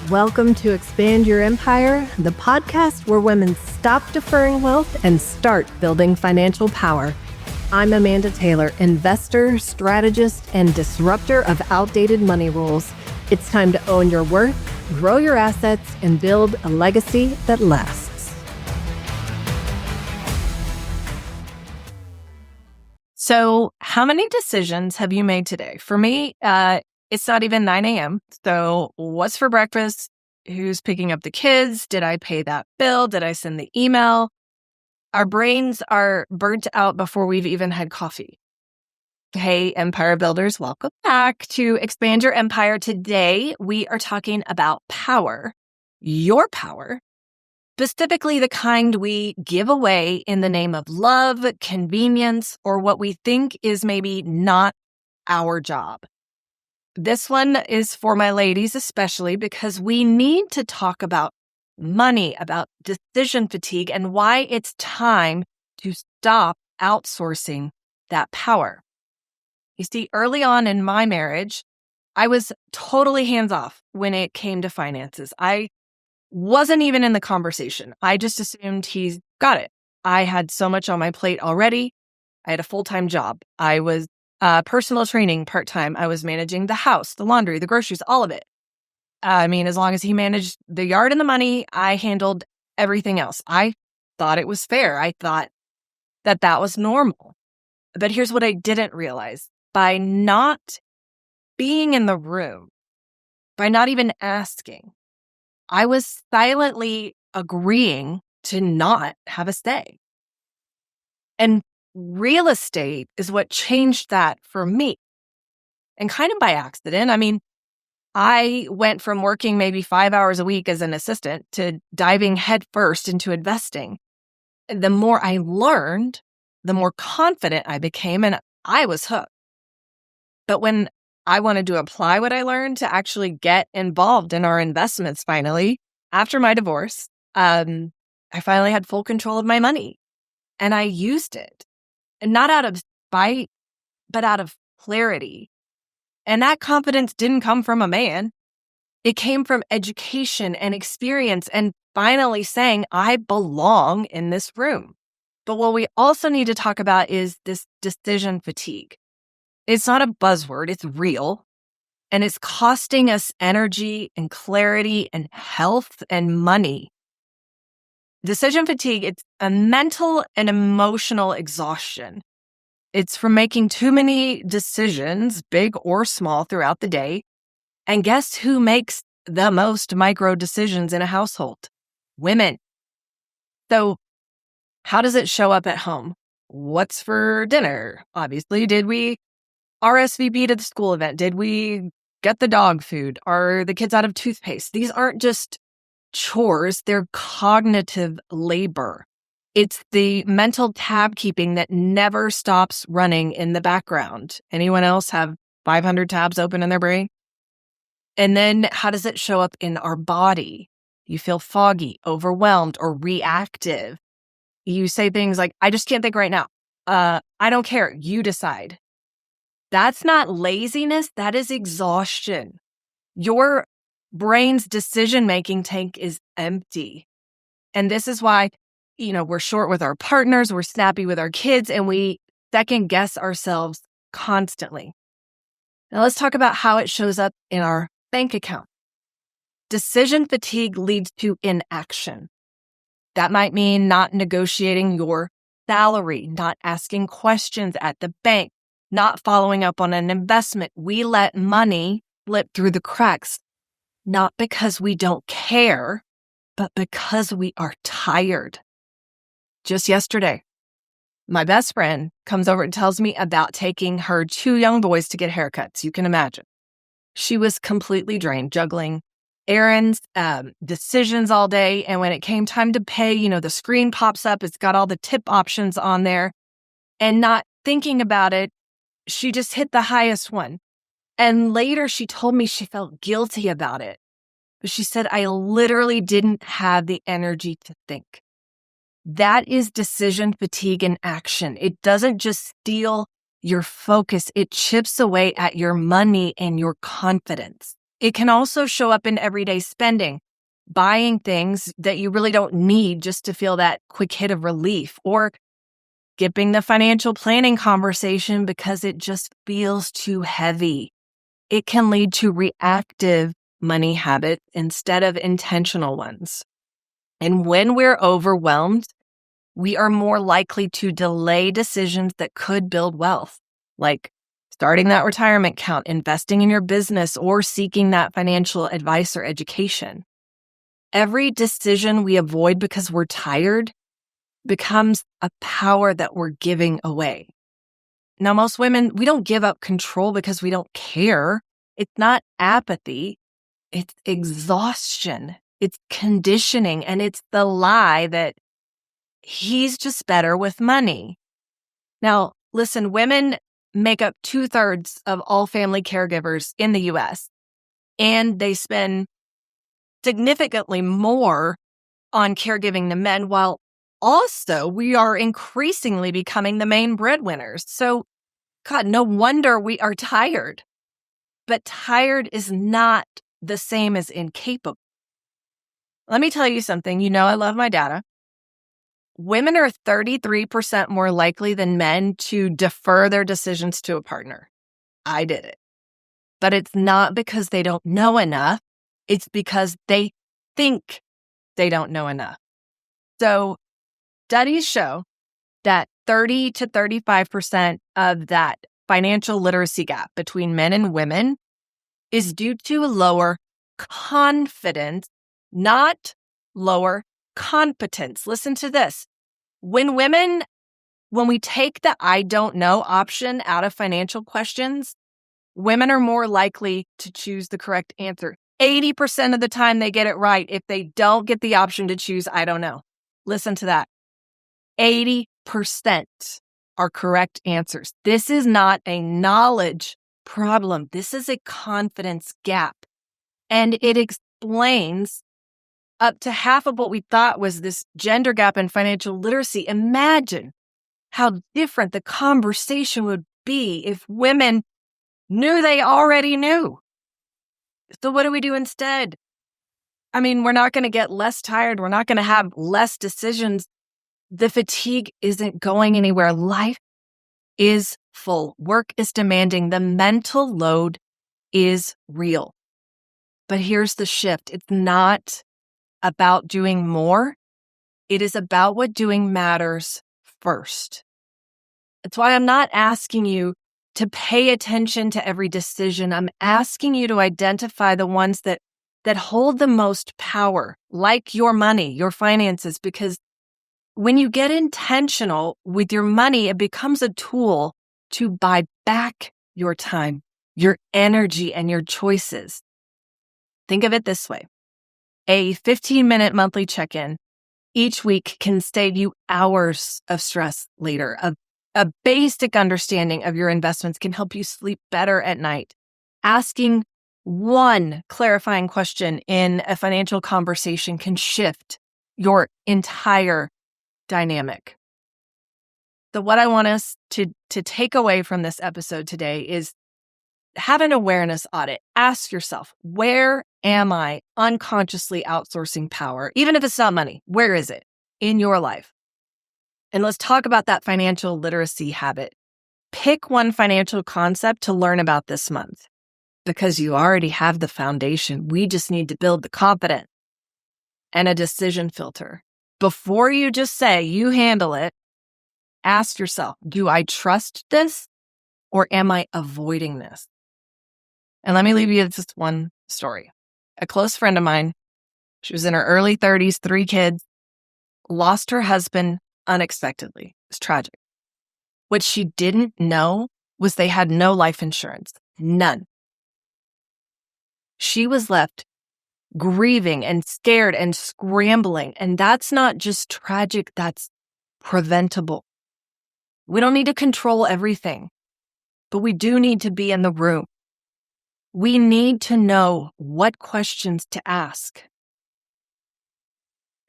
Welcome to Expand Your Empire, the podcast where women stop deferring wealth and start building financial power. I'm Amanda Taylor, investor, strategist, and disruptor of outdated money rules. It's time to own your worth, grow your assets, and build a legacy that lasts. So how many decisions have you made today? For me, it's not even 9 a.m. So what's for breakfast? Who's picking up the kids? Did I pay that bill? Did I send the email? Our brains are burnt out before we've even had coffee. Hey, Empire Builders, welcome back to Expand Your Empire. Today, we are talking about power, your power, specifically the kind we give away in the name of love, convenience, or what we think is maybe not our job. This one is for my ladies especially because we need to talk about money, about decision fatigue, and why it's time to stop outsourcing that power. You see, early on in my marriage, I was totally hands-off when it came to finances. I wasn't even in the conversation. I just assumed he's got it. I had so much on my plate already. I had a full-time job. I was personal training part-time. I was managing the house, the laundry, the groceries, all of it. I mean, as long as he managed the yard and the money, I handled everything else. I thought it was fair. I thought that was normal. But here's what I didn't realize. By not being in the room, by not even asking, I was silently agreeing to not have a say. And real estate is what changed that for me. And kind of by accident. I mean, I went from working maybe 5 hours a week as an assistant to diving headfirst into investing. The more I learned, the more confident I became, and I was hooked. But when I wanted to apply what I learned to actually get involved in our investments finally, after my divorce, I finally had full control of my money. And I used it. And not out of spite, but out of clarity. And that confidence didn't come from a man. It came from education and experience and finally saying, I belong in this room. But what we also need to talk about is this decision fatigue. It's not a buzzword, it's real. And it's costing us energy and clarity and health and money. Decision fatigue, it's a mental and emotional exhaustion. It's from making too many decisions, big or small, throughout the day. And guess who makes the most micro decisions in a household? Women. So how does it show up at home? What's for dinner? Obviously, did we RSVP to the school event? Did we get the dog food? Are the kids out of toothpaste? These aren't just chores, they're cognitive labor. It's the mental tab keeping that never stops running in the background. Anyone else have 500 tabs open in their brain? And then how does it show up in our body? You feel foggy, overwhelmed, or reactive. You say things like, I just can't think right now. I don't care. You decide. That's not laziness. That is exhaustion. Your brain's decision-making tank is empty. And this is why, we're short with our partners, we're snappy with our kids, and we second-guess ourselves constantly. Now let's talk about how it shows up in our bank account. Decision fatigue leads to inaction. That might mean not negotiating your salary, not asking questions at the bank, not following up on an investment. We let money slip through the cracks. Not because we don't care, but because we are tired. Just yesterday, my best friend comes over and tells me about taking her 2 young boys to get haircuts. You can imagine. She was completely drained, juggling errands, decisions all day. And when it came time to pay, the screen pops up. It's got all the tip options on there. And not thinking about it, she just hit the highest one. And later she told me she felt guilty about it. But she said, I literally didn't have the energy to think. That is decision fatigue in action. It doesn't just steal your focus. It chips away at your money and your confidence. It can also show up in everyday spending, buying things that you really don't need just to feel that quick hit of relief, or skipping the financial planning conversation because it just feels too heavy. It can lead to reactive money habits instead of intentional ones. And when we're overwhelmed, we are more likely to delay decisions that could build wealth, like starting that retirement account, investing in your business, or seeking that financial advice or education. Every decision we avoid because we're tired becomes a power that we're giving away. Now, most women, we don't give up control because we don't care. It's not apathy. It's exhaustion. It's conditioning. And it's the lie that he's just better with money. Now, listen, women make up 2/3 of all family caregivers in the US, and they spend significantly more on caregiving than men, while also we are increasingly becoming the main breadwinners. So, God, no wonder we are tired. But tired is not the same as incapable. Let me tell you something. You know, I love my data. Women are 33% more likely than men to defer their decisions to a partner. I did it. But it's not because they don't know enough. It's because they think they don't know enough. So studies show that 30 to 35% of that financial literacy gap between men and women is due to lower confidence, not lower competence. Listen to this. When we take the I don't know option out of financial questions, women are more likely to choose the correct answer. 80% of the time they get it right if they don't get the option to choose I don't know. Listen to that. 80% are correct answers. This is not a knowledge problem. This is a confidence gap. And it explains up to half of what we thought was this gender gap in financial literacy. Imagine how different the conversation would be if women knew they already knew. So what do we do instead? I mean, we're not going to get less tired. We're not going to have less decisions. The fatigue isn't going anywhere. Life is full. Work is demanding. The mental load is real. But here's the shift. It's not about doing more. It is about what doing matters first. That's why I'm not asking you to pay attention to every decision. I'm asking you to identify the ones that hold the most power, like your money, your finances, because when you get intentional with your money, it becomes a tool to buy back your time, your energy, and your choices. Think of it this way. A 15-minute monthly check-in each week can save you hours of stress later. A basic understanding of your investments can help you sleep better at night. Asking one clarifying question in a financial conversation can shift your entire dynamic. So what I want us to take away from this episode today is have an awareness audit. Ask yourself, where am I unconsciously outsourcing power? Even if it's not money, where is it in your life? And let's talk about that financial literacy habit. Pick one financial concept to learn about this month because you already have the foundation. We just need to build the confidence and a decision filter. Before you just say you handle it, ask yourself, do I trust this or am I avoiding this? And let me leave you with just one story. A close friend of mine, she was in her early 30s, 3 kids, lost her husband unexpectedly. It's tragic. What she didn't know was they had no life insurance, none. She was left grieving and scared and scrambling. And that's not just tragic, that's preventable. We don't need to control everything, but we do need to be in the room. We need to know what questions to ask.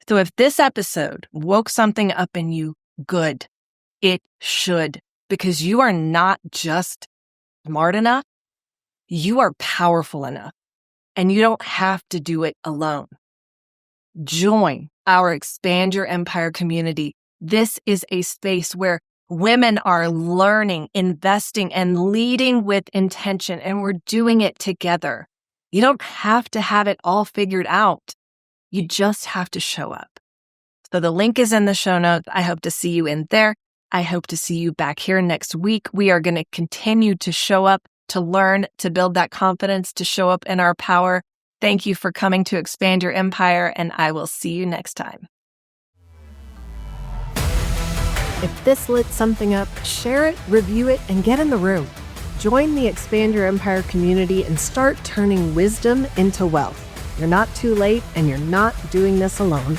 So if this episode woke something up in you, good. It should, because you are not just smart enough, you are powerful enough. and you don't have to do it alone. Join our Expand Your Empire community. This is a space where women are learning, investing, and leading with intention, and we're doing it together. You don't have to have it all figured out. You just have to show up. So the link is in the show notes. I hope to see you in there. I hope to see you back here next week. We are going to continue to show up, to learn, to build that confidence, to show up in our power. Thank you for coming to Expand Your Empire, and I will see you next time. If this lit something up, share it, review it, and get in the room. Join the Expand Your Empire community and start turning wisdom into wealth. You're not too late, and you're not doing this alone.